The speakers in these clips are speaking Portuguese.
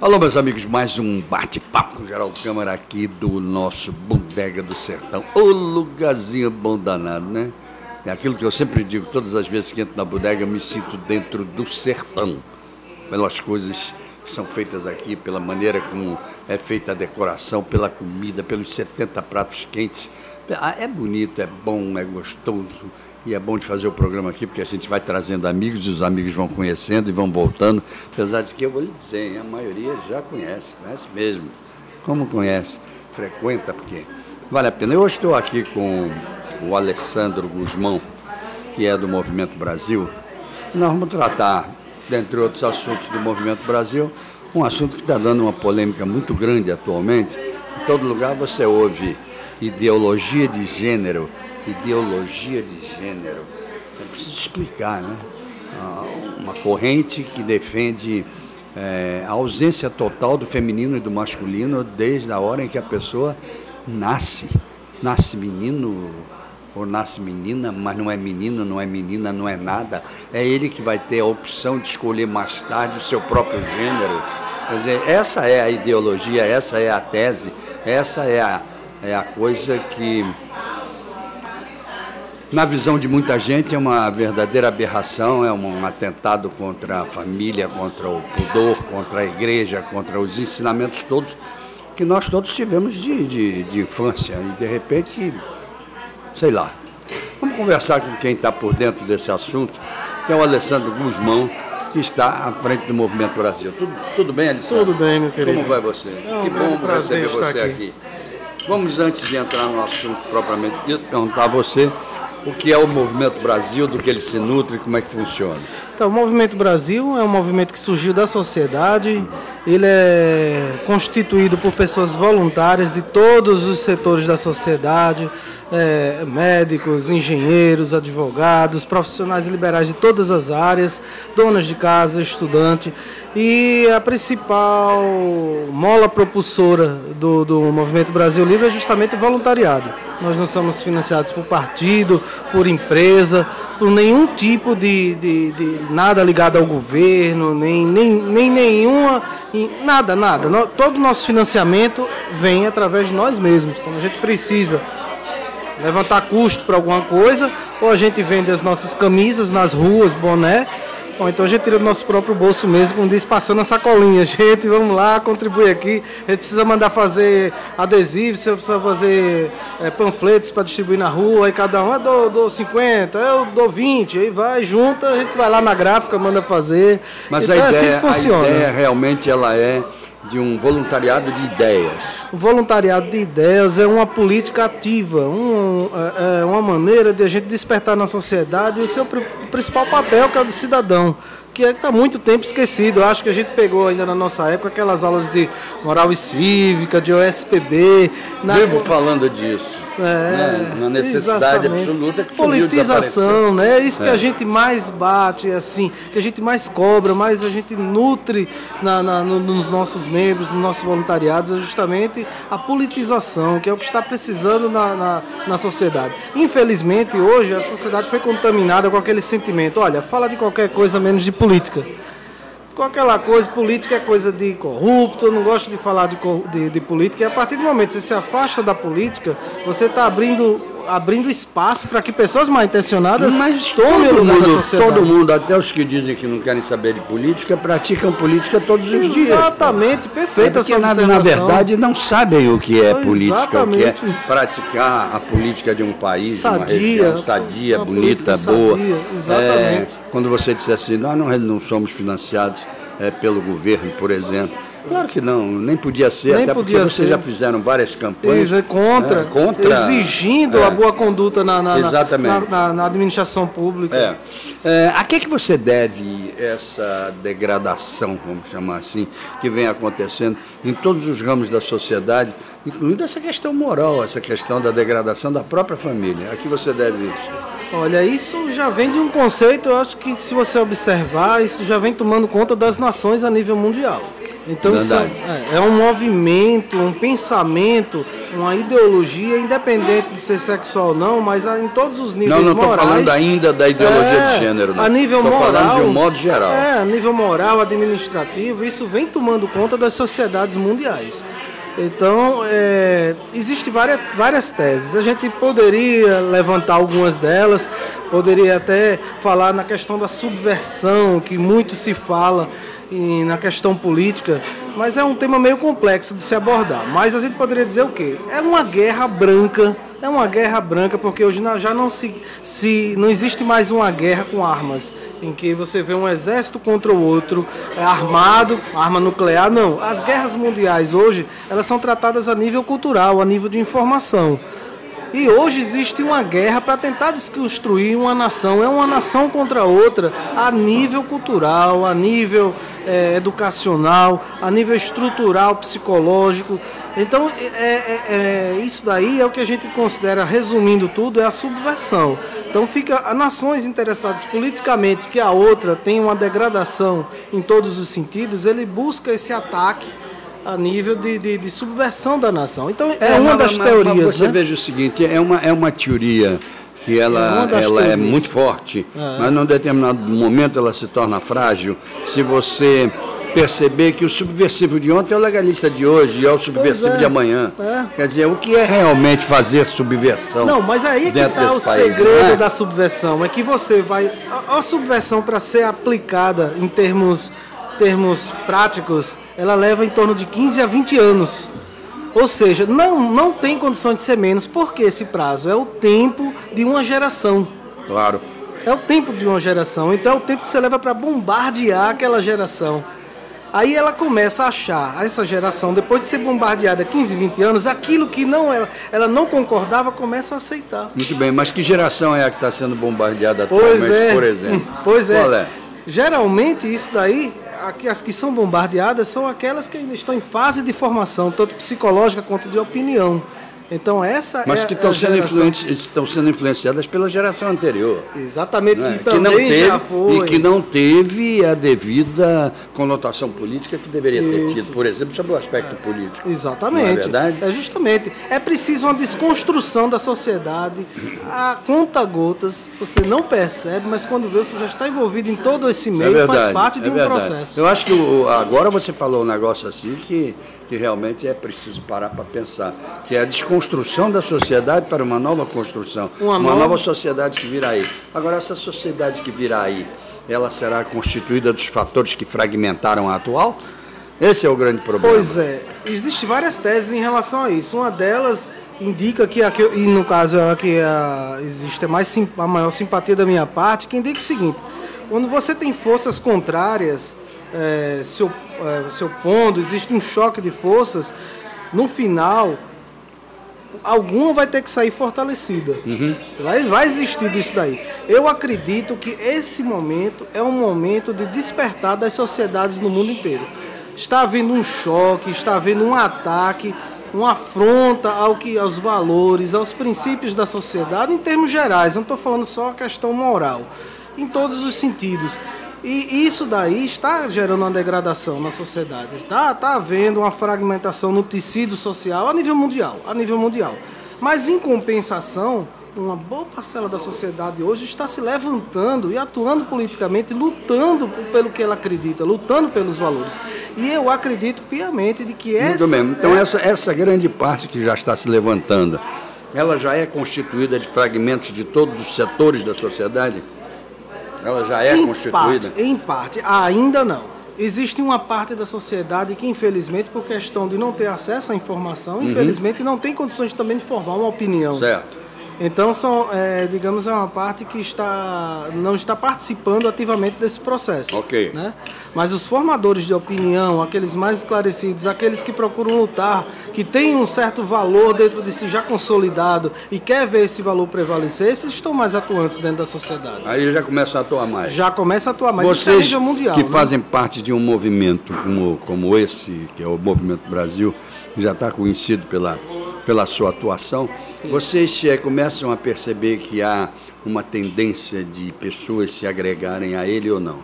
Alô, meus amigos, mais um bate-papo com Geraldo Câmara aqui do nosso Bodega do Sertão. Ô, lugarzinho bom danado, né? É aquilo que eu sempre digo, todas as vezes que entro na bodega, eu me sinto dentro do sertão. Pelas coisas que são feitas aqui, pela maneira como é feita a decoração, pela comida, pelos 70 pratos quentes. É bonito, é bom, é gostoso. E é bom de fazer o programa aqui, porque a gente vai trazendo amigos, e os amigos vão conhecendo e vão voltando. Apesar de que eu vou lhe dizer, a maioria já conhece mesmo. Como conhece? Frequenta, porque vale a pena. Eu hoje estou aqui com o Alessandro Guzmão, que é do Movimento Brasil. Nós vamos tratar, dentre outros assuntos do Movimento Brasil, um assunto que está dando uma polêmica muito grande atualmente. Em todo lugar você ouve ideologia de gênero. Ideologia de gênero. Eu preciso explicar, né? Uma corrente que defende a ausência total do feminino e do masculino desde a hora em que a pessoa nasce. Nasce menino ou nasce menina, mas não é menino, não é menina, não é nada. É ele que vai ter a opção de escolher mais tarde o seu próprio gênero. Quer dizer, essa é a ideologia, essa é a tese, essa é a coisa que, na visão de muita gente, é uma verdadeira aberração, é um atentado contra a família, contra o pudor, contra a igreja, contra os ensinamentos todos que nós todos tivemos de infância. E, de repente, sei lá. Vamos conversar com quem está por dentro desse assunto, que é o Alessandro Guzmão, que está à frente do Movimento Brasil. Tudo bem, Alessandro? Tudo bem, meu querido. Como vai você? Que bom receber você aqui. Vamos, antes de entrar no assunto propriamente dito, perguntar a você o que é o Movimento Brasil, do que ele se nutre e como é que funciona. Então, o Movimento Brasil é um movimento que surgiu da sociedade. Ele é constituído por pessoas voluntárias de todos os setores da sociedade, médicos, engenheiros, advogados, profissionais liberais de todas as áreas, donas de casa, estudante. E a principal mola propulsora do Movimento Brasil Livre é justamente o voluntariado. Nós não somos financiados por partido, por empresa, por nenhum tipo de nada ligado ao governo, nem nenhuma, nada. Todo o nosso financiamento vem através de nós mesmos. Quando a gente precisa levantar custo para alguma coisa, ou a gente vende as nossas camisas nas ruas, boné, ou então a gente tira do nosso próprio bolso mesmo, como diz, passando a sacolinha. Gente, vamos lá, contribui aqui. A gente precisa mandar fazer adesivos, você precisa fazer panfletos para distribuir na rua, aí cada um, eu dou 50, eu dou 20, aí vai, junta, a gente vai lá na gráfica, manda fazer. Mas então, a ideia, é assim que funciona. A ideia realmente ela é de um voluntariado de ideias. O voluntariado de ideias é uma política ativa, uma maneira de a gente despertar na sociedade o seu principal papel, que é o do cidadão, que está muito tempo esquecido. Eu acho que a gente pegou ainda na nossa época aquelas aulas de moral e cívica, de OSPB. Vivo falando disso. Na necessidade absoluta que politização, né? É isso que a gente mais bate, assim, que a gente mais cobra, mais a gente nutre nos nossos membros, nos nossos voluntariados, é justamente a politização, que é o que está precisando na sociedade. Infelizmente, hoje, a sociedade foi contaminada com aquele sentimento, olha, fala de qualquer coisa menos de política. Com aquela coisa, política é coisa de corrupto, eu não gosto de falar de política, e a partir do momento que você se afasta da política, você está abrindo espaço para que pessoas mal intencionadas tomem o lugar da sociedade. Todo mundo, até os que dizem que não querem saber de política, praticam política todos os dias. Exatamente, perfeito. Porque na verdade não sabem o que é política, exatamente. O que é praticar a política de um país, sadia, uma região sadia, bonita, boa. Sadia, exatamente. Quando você disser assim, nós não somos financiados pelo governo, por exemplo. Claro que não, nem podia ser, nem até porque vocês já fizeram várias campanhas contra exigindo a boa conduta na administração pública. A que você deve essa degradação, vamos chamar assim, que vem acontecendo em todos os ramos da sociedade, incluindo essa questão moral, essa questão da degradação da própria família? A que você deve isso? Olha, isso já vem de um conceito, eu acho que se você observar, isso já vem tomando conta das nações a nível mundial. Então isso é um movimento, um pensamento, uma ideologia, independente de ser sexual ou não, mas em todos os níveis morais. Não estou falando ainda da ideologia de gênero, não. A nível moral, falando de um modo geral. A nível moral, administrativo, isso vem tomando conta das sociedades mundiais. Então, existem várias teses. A gente poderia levantar algumas delas, poderia até falar na questão da subversão, que muito se fala na questão política, mas é um tema meio complexo de se abordar. Mas a gente poderia dizer o quê? É uma guerra branca. É uma guerra branca, porque hoje já não existe mais uma guerra com armas, em que você vê um exército contra o outro, armado, arma nuclear, não. As guerras mundiais hoje, elas são tratadas a nível cultural, a nível de informação. E hoje existe uma guerra para tentar desconstruir uma nação. É uma nação contra outra a nível cultural, a nível educacional, a nível estrutural, psicológico. Então, isso daí é o que a gente considera, resumindo tudo, é a subversão. Então, fica nações interessadas politicamente que a outra tem uma degradação em todos os sentidos, ele busca esse ataque a nível de subversão da nação. Então, uma das teorias. Mas você veja o seguinte, é uma teoria que ela é muito forte, mas num determinado momento ela se torna frágil. Se você perceber que o subversivo de ontem é o legalista de hoje e é o subversivo de amanhã. Quer dizer, o que é realmente fazer subversão? Não, mas aí é que está o segredo da subversão. É que você vai... A subversão, para ser aplicada em termos práticos, ela leva em torno de 15 a 20 anos. Ou seja, não tem condição de ser menos, porque esse prazo é o tempo de uma geração. Claro. É o tempo de uma geração. Então é o tempo que você leva para bombardear aquela geração. Aí ela começa a achar, essa geração, depois de ser bombardeada 15, 20 anos, aquilo que ela não concordava, começa a aceitar. Muito bem, mas que geração é a que está sendo bombardeada atualmente, por exemplo? Pois é. Qual é? Geralmente, isso daí, as que são bombardeadas são aquelas que ainda estão em fase de formação, tanto psicológica quanto de opinião. Então mas que estão sendo influenciadas pela geração anterior. Exatamente, né? Que também já foi. E que não teve a devida conotação política que deveria ter tido, por exemplo, sobre o aspecto político. Exatamente. Não é verdade? Justamente. É preciso uma desconstrução da sociedade a conta-gotas. Você não percebe, mas quando vê, você já está envolvido em todo esse meio, faz parte de um processo. Eu acho que agora você falou um negócio assim que realmente é preciso parar para pensar, que é a desconstrução da sociedade para uma nova construção, uma nova sociedade que virá aí. Agora, essa sociedade que virá aí, ela será constituída dos fatores que fragmentaram a atual? Esse é o grande problema. Pois é, existem várias teses em relação a isso. Uma delas indica e no caso é a que existe a maior simpatia da minha parte, que indica o seguinte: quando você tem forças contrárias se opondo, existe um choque de forças, no final, alguma vai ter que sair fortalecida. Vai existir isso daí. Eu acredito que esse momento é um momento de despertar das sociedades no mundo inteiro. Está havendo um choque, está havendo um ataque, uma afronta aos valores, aos princípios da sociedade, em termos gerais. Eu não estou falando só a questão moral, em todos os sentidos. E isso daí está gerando uma degradação na sociedade. Está havendo uma fragmentação no tecido social a nível mundial. Mas, em compensação, uma boa parcela da sociedade hoje está se levantando e atuando politicamente, lutando pelo que ela acredita, lutando pelos valores. E eu acredito piamente de que essa... Muito bem. Então, essa grande parte que já está se levantando, ela já é constituída de fragmentos de todos os setores da sociedade? Ela já é constituída? Em parte, ainda não. Existe uma parte da sociedade que, infelizmente, por questão de não ter acesso à informação, infelizmente não tem condições também de formar uma opinião. Certo. Então, digamos, é uma parte que não está participando ativamente desse processo. Ok. Né? Mas os formadores de opinião, aqueles mais esclarecidos, aqueles que procuram lutar, que têm um certo valor dentro de si já consolidado e quer ver esse valor prevalecer, esses estão mais atuantes dentro da sociedade. Aí já começa a atuar mais. Já começa a atuar mais. Vocês isso é nível mundial, que né? fazem parte de um movimento como esse, que é o Movimento Brasil, que já está conhecido pela sua atuação, vocês começam a perceber que há uma tendência de pessoas se agregarem a ele ou não?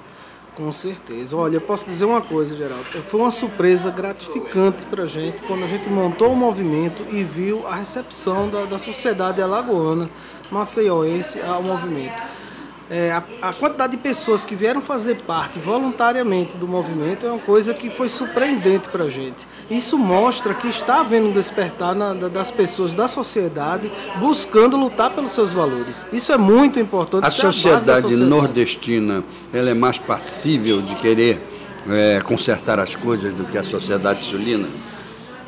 Com certeza. Olha, eu posso dizer uma coisa, Geraldo. Foi uma surpresa gratificante para a gente quando a gente montou o movimento e viu a recepção da sociedade alagoana, maceioense, ao movimento. A quantidade de pessoas que vieram fazer parte voluntariamente do movimento é uma coisa que foi surpreendente para a gente. Isso mostra que está havendo um despertar das pessoas da sociedade buscando lutar pelos seus valores. Isso é muito importante. A sociedade nordestina, ela é mais passível de querer consertar as coisas do que a sociedade sulina?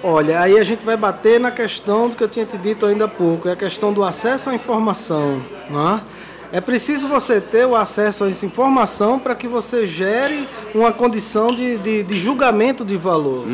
Olha, aí a gente vai bater na questão do que eu tinha te dito ainda há pouco, é a questão do acesso à informação, não é? É preciso você ter o acesso a essa informação para que você gere uma condição de julgamento de valor.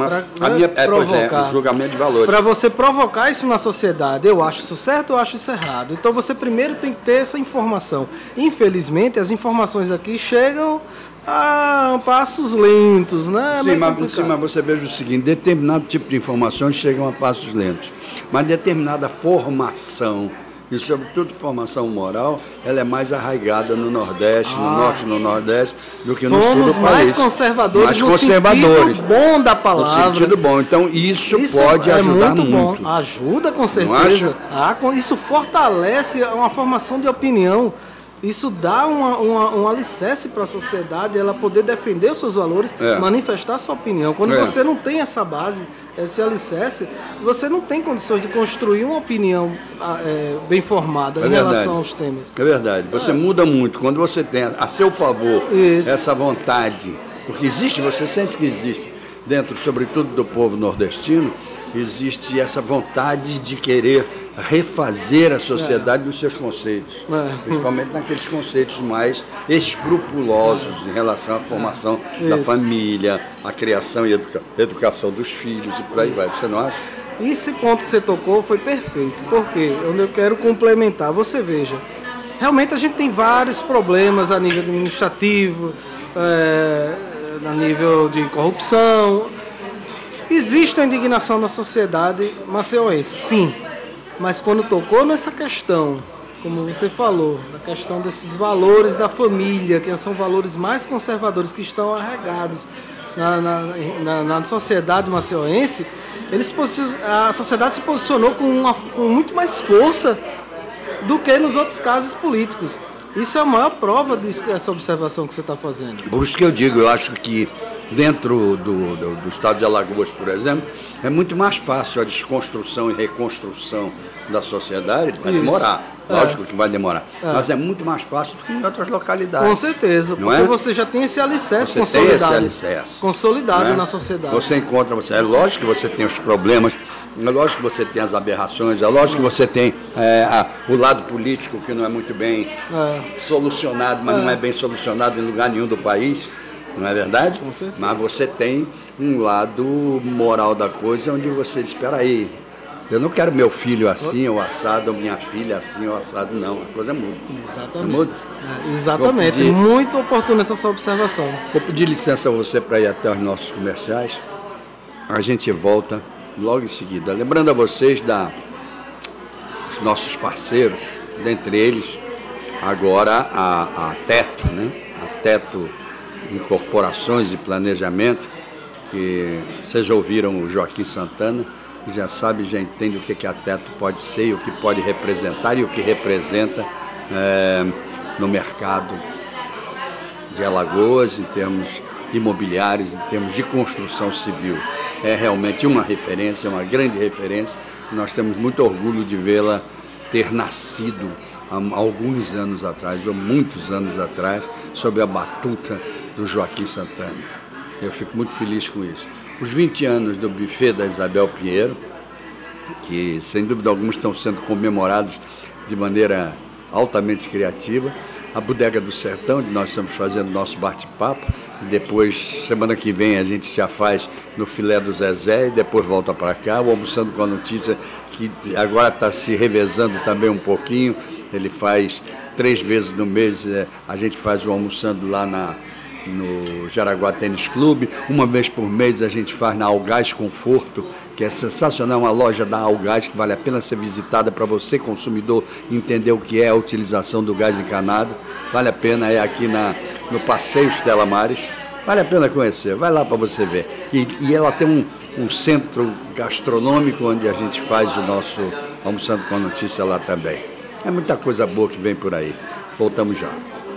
Provocar. Julgamento de valores. Para você provocar isso na sociedade. Eu acho isso certo, eu acho isso errado. Então você primeiro tem que ter essa informação. Infelizmente, as informações aqui chegam a passos lentos, né? Sim, mas você veja o seguinte, determinado tipo de informações chegam a passos lentos. Mas determinada formação, e sobretudo formação moral, ela é mais arraigada no Nordeste, no Norte e no Nordeste, do que no Sul do país. Somos mais conservadores, mais conservadores, no sentido bom da palavra. No sentido bom. Então, isso pode ajudar muito. Bom. Ajuda, com certeza. Isso fortalece uma formação de opinião. Isso dá um alicerce para a sociedade, ela poder defender os seus valores, manifestar sua opinião. Quando você não tem essa base, esse alicerce, você não tem condições de construir uma opinião bem formada em relação aos temas. É verdade. Você muda muito. Quando você tem a seu favor essa vontade, porque existe, você sente que existe, dentro, sobretudo, do povo nordestino, existe essa vontade de querer refazer a sociedade nos seus conceitos, principalmente naqueles conceitos mais escrupulosos em relação à formação da família, a criação e educação dos filhos e por aí vai. Você não acha? Esse ponto que você tocou foi perfeito, porque eu quero complementar. Você veja, realmente a gente tem vários problemas a nível administrativo, a nível de corrupção. Existe a indignação na sociedade maceioense, sim. Mas quando tocou nessa questão, como você falou, na questão desses valores da família, que são valores mais conservadores, que estão arraigados na sociedade maceioense, a sociedade se posicionou com muito mais força do que nos outros casos políticos. Isso é a maior prova dessa observação que você está fazendo. Por isso que eu digo, eu acho que dentro do estado de Alagoas, por exemplo, é muito mais fácil a desconstrução e reconstrução da sociedade. Vai demorar, lógico que vai demorar, mas é muito mais fácil do que em outras localidades. Com certeza, porque você já tem esse alicerce consolidado na sociedade. Você encontra, é lógico que você tem os problemas, é lógico que você tem as aberrações, é lógico que você tem o lado político que não é muito bem solucionado, mas não é bem solucionado em lugar nenhum do país. Não é verdade? Com certeza. Mas você tem um lado moral da coisa onde você diz, espera aí, eu não quero meu filho assim ou assado, ou minha filha assim ou assado, não, a coisa muda. Exatamente. Muda. Exatamente, muito oportuna essa sua observação. Vou pedir licença a você para ir até os nossos comerciais, a gente volta logo em seguida. Lembrando a vocês os nossos parceiros, dentre eles, agora a Teto, né? A Teto Incorporações e Planejamento, que vocês já ouviram o Joaquim Santana, já sabe, já entende o que a Teto pode ser, o que pode representar e o que representa no mercado de Alagoas, em termos imobiliários, em termos de construção civil. É realmente uma referência, uma grande referência, e nós temos muito orgulho de vê-la ter nascido há alguns anos atrás, ou muitos anos atrás, sob a batuta do Joaquim Santana. Eu fico muito feliz com isso. Os 20 anos do buffet da Isabel Pinheiro, que sem dúvida alguma estão sendo comemorados de maneira altamente criativa. A Bodega do Sertão, onde nós estamos fazendo nosso bate-papo. Depois, semana que vem, a gente já faz no Filé do Zezé e depois volta para cá. O Almoçando com a Notícia, que agora está se revezando também um pouquinho. Ele faz 3 vezes no mês, a gente faz o Almoçando lá no Jaraguá Tênis Clube. Uma vez por mês a gente faz na Algás Conforto, que é sensacional, uma loja da Algás que vale a pena ser visitada para você, consumidor, entender o que é a utilização do gás encanado. Vale a pena, é aqui no Passeio Stella Maris. Vale a pena conhecer, vai lá para você ver. E ela tem um centro gastronômico onde a gente faz o nosso Almoçando com a Notícia lá também. É muita coisa boa que vem por aí. Voltamos já.